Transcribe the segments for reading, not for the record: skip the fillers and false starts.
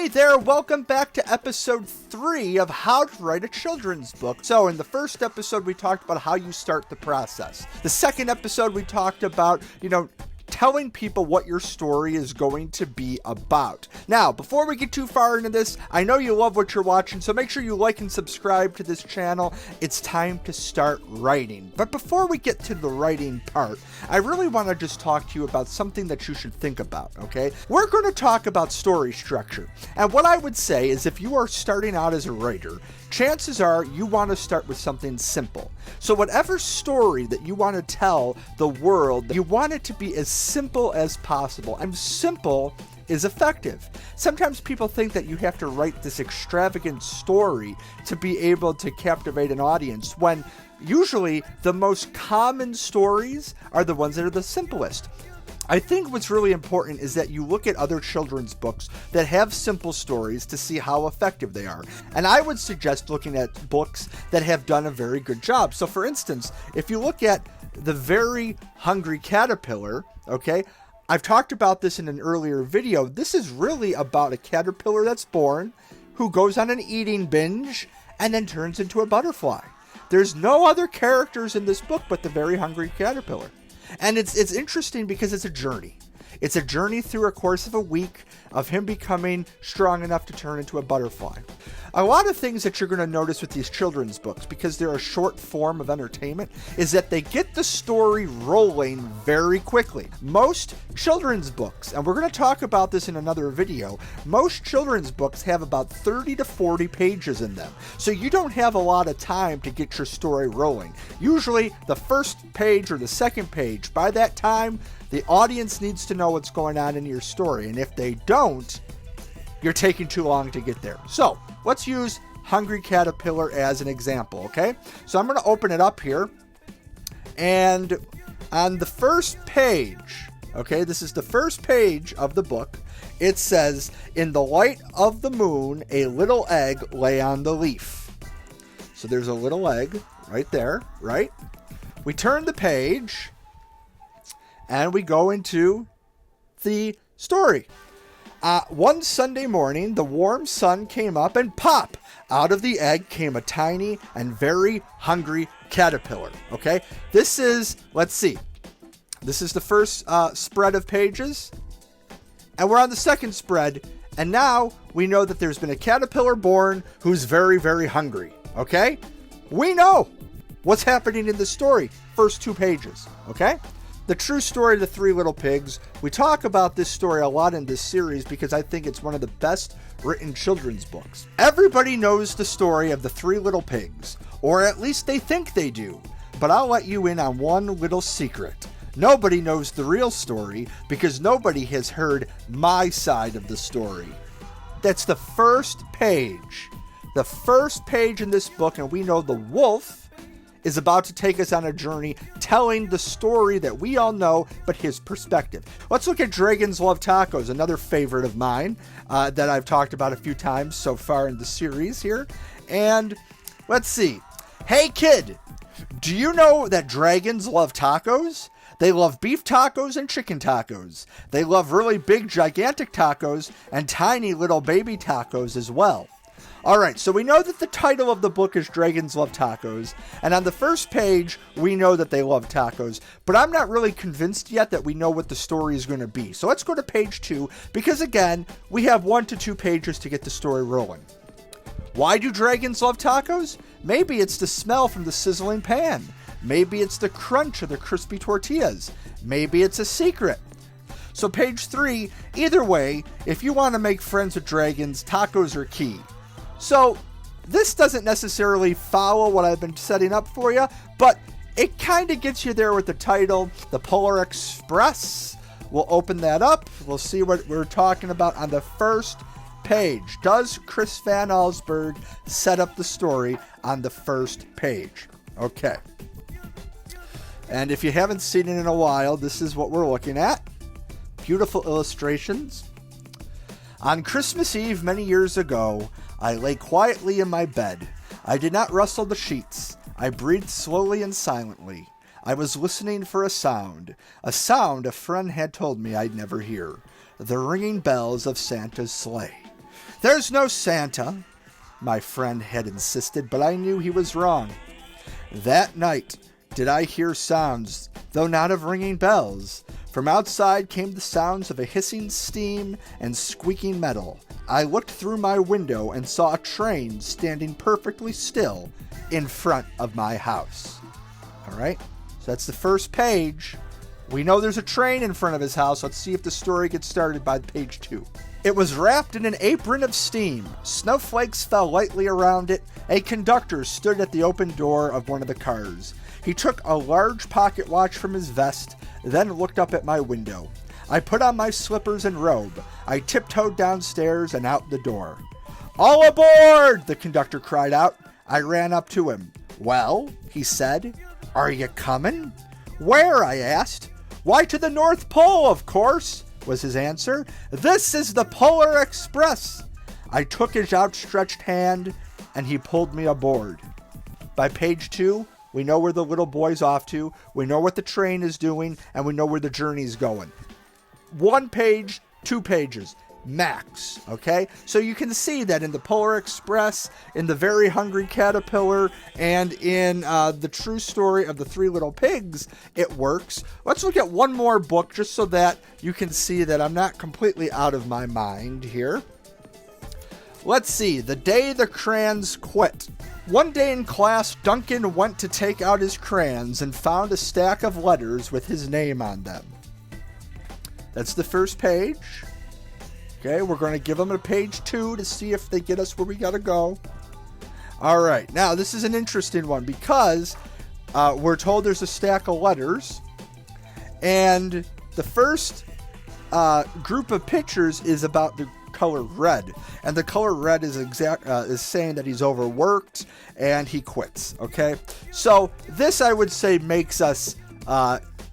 Hey there, welcome back to episode 3 of How to Write a Children's Book. So in the first episode, we talked about how you start the process. The second episode, we talked about, telling people what your story is going to be about. Now, before we get too far into this, I know you love what you're watching, so make sure you like and subscribe to this channel. It's time to start writing. But before we get to the writing part, I really want to just talk to you about something that you should think about, okay? We're going to talk about story structure. And what I would say is if you are starting out as a writer, chances are you want to start with something simple. So whatever story that you want to tell the world, you want it to be as simple as possible. And simple is effective. Sometimes people think that you have to write this extravagant story to be able to captivate an audience, when usually the most common stories are the ones that are the simplest. I think what's really important is that you look at other children's books that have simple stories to see how effective they are. And I would suggest looking at books that have done a very good job. So for instance, if you look at The Very Hungry Caterpillar, okay, I've talked about this in an earlier video. This is really about a caterpillar that's born, who goes on an eating binge, and then turns into a butterfly. There's no other characters in this book but the Very Hungry Caterpillar. And it's interesting because it's a journey. It's a journey through a course of a week of him becoming strong enough to turn into a butterfly. A lot of things that you're going to notice with these children's books, because they're a short form of entertainment, is that they get the story rolling very quickly. Most children's books, and we're going to talk about this in another video, most children's books have about 30 to 40 pages in them. So you don't have a lot of time to get your story rolling. Usually the first page or the second page, by that time, the audience needs to know what's going on in your story. And if they don't, you're taking too long to get there. So let's use Hungry Caterpillar as an example, okay? So I'm going to open it up here. And on the first page, okay, this is the first page of the book, it says, "In the light of the moon, a little egg lay on the leaf." So there's a little egg right there, right? We turn the page, and we go into the story. One Sunday morning, the warm sun came up, and pop! Out of the egg came a tiny and very hungry caterpillar. Okay, this is, let's see, this is the first spread of pages, and we're on the second spread, and now we know that there's been a caterpillar born who's very, very hungry. Okay, we know what's happening in the story. First 2 pages, okay? The True Story of the Three Little Pigs. We talk about this story a lot in this series because I think it's one of the best written children's books. Everybody knows the story of the Three Little Pigs, or at least they think they do. But I'll let you in on one little secret. Nobody knows the real story because nobody has heard my side of the story. That's the first page. The first page in this book, and we know the wolf is about to take us on a journey telling the story that we all know, but his perspective. Let's look at Dragons Love Tacos, another favorite of mine that I've talked about a few times so far in the series here. And let's see. Hey kid, do you know that dragons love tacos? They love beef tacos and chicken tacos. They love really big, gigantic tacos and tiny little baby tacos as well. All right, so we know that the title of the book is Dragons Love Tacos, and on the first page, we know that they love tacos, but I'm not really convinced yet that we know what the story is going to be. So let's go to page 2, because again, we have 1 to 2 pages to get the story rolling. Why do dragons love tacos? Maybe it's the smell from the sizzling pan. Maybe it's the crunch of the crispy tortillas. Maybe it's a secret. So page 3, either way, if you want to make friends with dragons, tacos are key. So this doesn't necessarily follow what I've been setting up for you, but it kind of gets you there with the title, The Polar Express. We'll open that up. We'll see what we're talking about on the first page. Does Chris Van Allsburg set up the story on the first page? Okay. And if you haven't seen it in a while, this is what we're looking at. Beautiful illustrations. On Christmas Eve many years ago, I lay quietly in my bed. I did not rustle the sheets. I breathed slowly and silently. I was listening for a sound a friend had told me I'd never hear, the ringing bells of Santa's sleigh. "There's no Santa," my friend had insisted, but I knew he was wrong. That night did I hear sounds, though not of ringing bells. From outside came the sounds of a hissing steam and squeaking metal. I looked through my window and saw a train standing perfectly still in front of my house. All right, so that's the first page. We know there's a train in front of his house. Let's see if the story gets started by page 2. It was wrapped in an apron of steam. Snowflakes fell lightly around it. A conductor stood at the open door of one of the cars. He took a large pocket watch from his vest, then looked up at my window. I put on my slippers and robe. I tiptoed downstairs and out the door. "All aboard!" the conductor cried out. I ran up to him. "Well," he said, "are you coming?" "Where?" I asked. "Why, to the North Pole, of course," was his answer. "This is the Polar Express." I took his outstretched hand, and he pulled me aboard. By page 2, we know where the little boy's off to, we know what the train is doing, and we know where the journey's going. 1 page, 2 pages, max, okay? So you can see that in the Polar Express, in the Very Hungry Caterpillar, and in the True Story of the Three Little Pigs, it works. Let's look at one more book just so that you can see that I'm not completely out of my mind here. Let's see, The Day the Crayons Quit. One day in class, Duncan went to take out his crayons and found a stack of letters with his name on them. That's the first page. Okay, we're going to give them a page 2 to see if they get us where we got to go. All right, now this is an interesting one because we're told there's a stack of letters, and the first group of pictures is about the color red, and the color red is saying that he's overworked and he quits. Okay, so this I would say makes us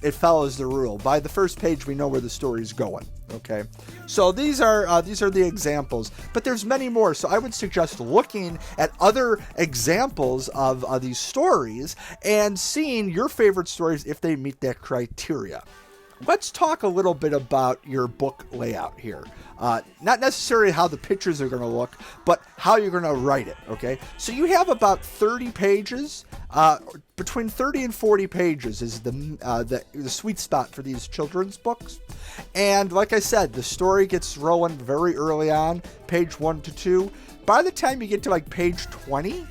it follows the rule. By the first page, we know where the story's going. Okay, so these are the examples, but there's many more. So I would suggest looking at other examples of these stories and seeing your favorite stories if they meet that criteria. Let's talk a little bit about your book layout here. Not necessarily how the pictures are going to look, but how you're going to write it, okay? So you have about 30 pages. Between 30 and 40 pages is the sweet spot for these children's books. And like I said, the story gets rolling very early on, page 1 to 2. By the time you get to like page 20,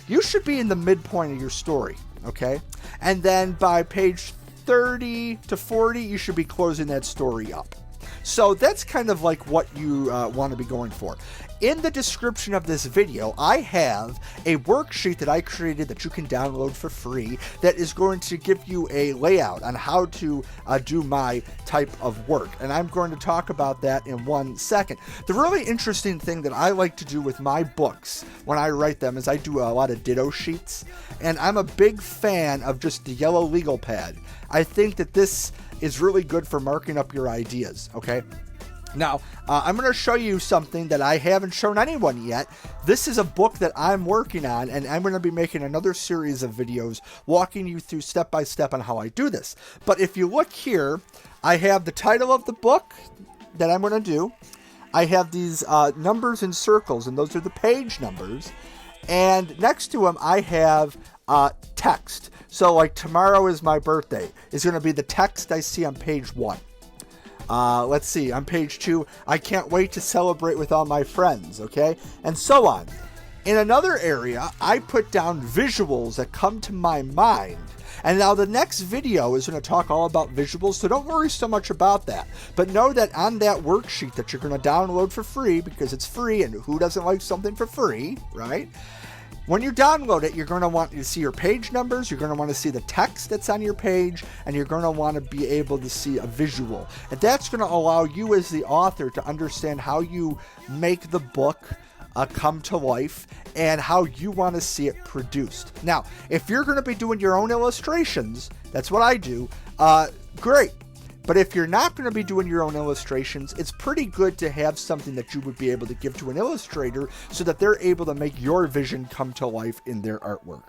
you should be in the midpoint of your story, okay? And then by page 30 to 40, you should be closing that story up. So that's kind of like what you want to be going for. In the description of this video, I have a worksheet that I created that you can download for free that is going to give you a layout on how to do my type of work. And I'm going to talk about that in 1 second. The really interesting thing that I like to do with my books when I write them is I do a lot of ditto sheets. And I'm a big fan of just the yellow legal pad. I think that this is really good for marking up your ideas, okay? Now, I'm going to show you something that I haven't shown anyone yet. This is a book that I'm working on, and I'm going to be making another series of videos walking you through step by step on how I do this. But if you look here, I have the title of the book that I'm going to do. I have these numbers in circles, and those are the page numbers. And next to them, I have text. So like tomorrow is my birthday is going to be the text I see on page 1. Let's see, on page 2, I can't wait to celebrate with all my friends, okay? And so on. In another area, I put down visuals that come to my mind. And now the next video is going to talk all about visuals, so don't worry so much about that. But know that on that worksheet that you're going to download for free, because it's free, and who doesn't like something for free, right? When you download it, you're going to want to see your page numbers, you're going to want to see the text that's on your page, and you're going to want to be able to see a visual. And that's going to allow you as the author to understand how you make the book come to life and how you want to see it produced. Now, if you're going to be doing your own illustrations, that's what I do, great. But if you're not going to be doing your own illustrations, it's pretty good to have something that you would be able to give to an illustrator so that they're able to make your vision come to life in their artwork.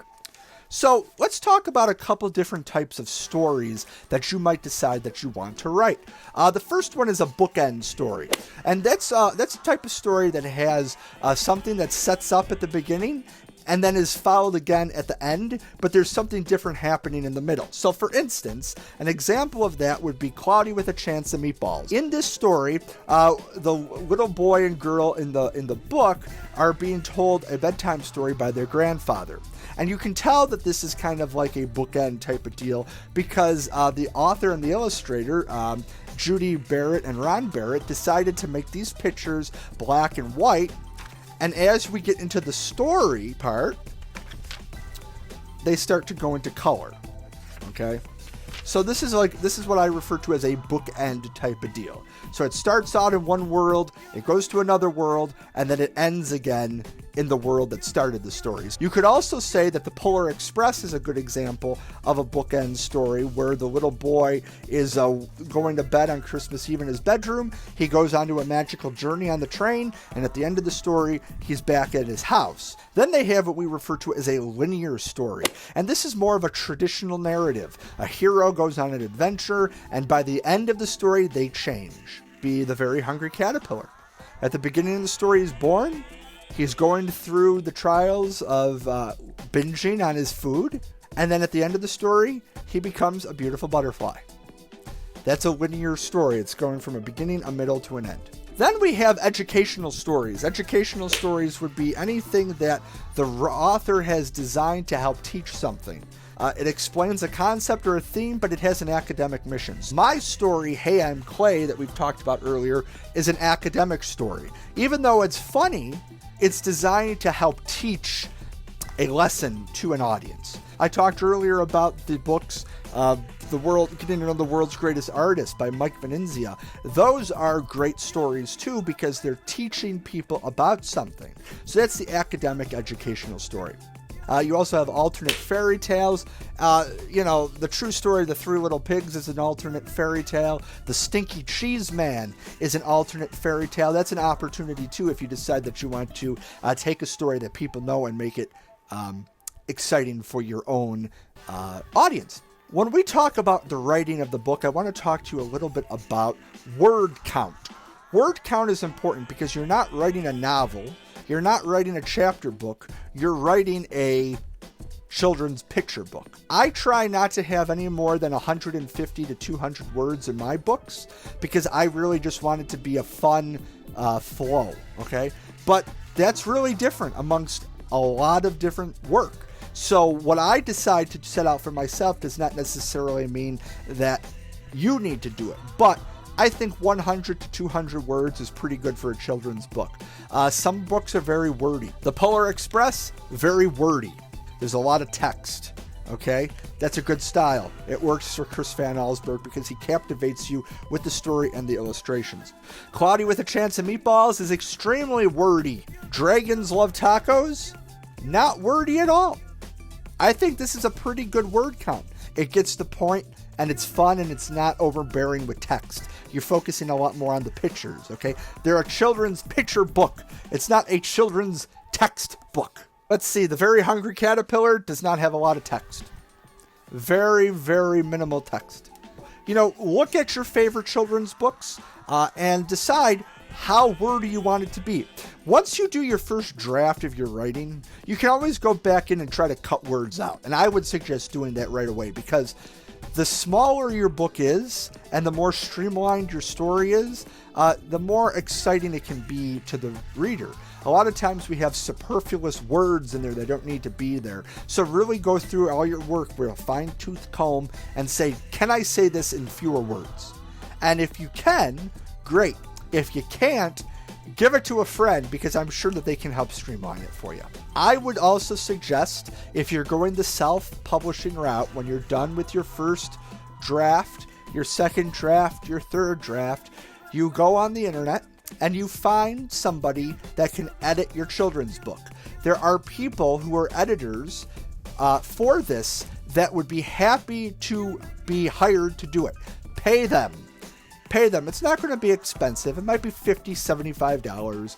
So let's talk about a couple different types of stories that you might decide that you want to write. The first one is a bookend story. And that's a type of story that has something that sets up at the beginning and then is followed again at the end, but there's something different happening in the middle. So for instance, an example of that would be Cloudy with a Chance of Meatballs. In this story, the little boy and girl in the book are being told a bedtime story by their grandfather. And you can tell that this is kind of like a bookend type of deal because the author and the illustrator, Judy Barrett and Ron Barrett, decided to make these pictures black and white. And as we get into the story part, they start to go into color. Okay? So this is what I refer to as a bookend type of deal. So it starts out in one world, it goes to another world, and then it ends again in the world that started the stories. You could also say that the Polar Express is a good example of a bookend story where the little boy is going to bed on Christmas Eve in his bedroom. He goes onto a magical journey on the train, and at the end of the story, he's back at his house. Then they have what we refer to as a linear story, and this is more of a traditional narrative. A hero goes on an adventure, and by the end of the story, they change. Be the Very Hungry Caterpillar. At the beginning of the story, he's born. He's going through the trials of binging on his food. And then at the end of the story, he becomes a beautiful butterfly. That's a linear story. It's going from a beginning, a middle, to an end. Then we have educational stories. Educational stories would be anything that the author has designed to help teach something. It explains a concept or a theme, but it has an academic mission. My story, Hey, I'm Clay, that we've talked about earlier, is an academic story. Even though it's funny, it's designed to help teach a lesson to an audience. I talked earlier about the books, Getting to Know the World's Greatest Artist by Mike Venezia. Those are great stories too because they're teaching people about something. So that's the academic educational story. You also have alternate fairy tales. The True Story of the Three Little Pigs is an alternate fairy tale. The Stinky Cheese Man is an alternate fairy tale. That's an opportunity, too, if you decide that you want to take a story that people know and make it exciting for your own audience. When we talk about the writing of the book, I want to talk to you a little bit about word count. Word count is important because you're not writing a novel. You're not writing a chapter book, you're writing a children's picture book. I try not to have any more than 150 to 200 words in my books because I really just want it to be a fun flow, okay? But that's really different amongst a lot of different work. So what I decide to set out for myself does not necessarily mean that you need to do it, but I think 100 to 200 words is pretty good for a children's book. Some books are very wordy. The Polar Express, very wordy. There's a lot of text, okay? That's a good style. It works for Chris Van Allsburg because he captivates you with the story and the illustrations. Cloudy with a Chance of Meatballs is extremely wordy. Dragons Love Tacos, not wordy at all. I think this is a pretty good word count. It gets the point, and it's fun, and it's not overbearing with text. You're focusing a lot more on the pictures, okay? They're a children's picture book. It's not a children's text book. Let's see. The Very Hungry Caterpillar does not have a lot of text. Very, very minimal text. Look at your favorite children's books and decide how wordy you want it to be. Once you do your first draft of your writing, you can always go back in and try to cut words out. And I would suggest doing that right away because the smaller your book is and the more streamlined your story is, the more exciting it can be to the reader. A lot of times we have superfluous words in there that don't need to be there. So really go through all your work with a fine-tooth comb and say, can I say this in fewer words? And if you can, great. If you can't, give it to a friend because I'm sure that they can help streamline it for you. I would also suggest if you're going the self-publishing route, when you're done with your first draft, your second draft, your third draft, you go on the internet and you find somebody that can edit your children's book. There are people who are editors for this that would be happy to be hired to do it. Pay them. It's not going to be expensive. It might be $50, $75.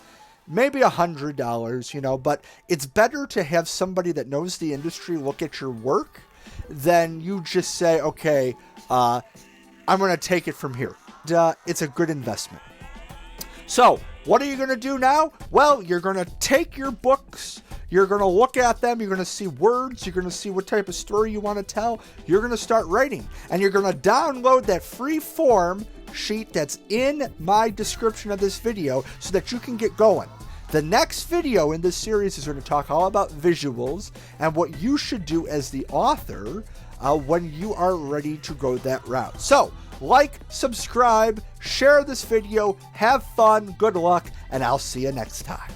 maybe $100, but it's better to have somebody that knows the industry look at your work than you just say, okay, I'm going to take it from here. It's a good investment. So what are you going to do now? Well, you're going to take your books, you're going to look at them, you're going to see words, you're going to see what type of story you want to tell, you're going to start writing, and you're going to download that free form sheet that's in my description of this video so that you can get going. The next video in this series is going to talk all about visuals and what you should do as the author when you are ready to go that route. So, like, subscribe, share this video, have fun, good luck, and I'll see you next time.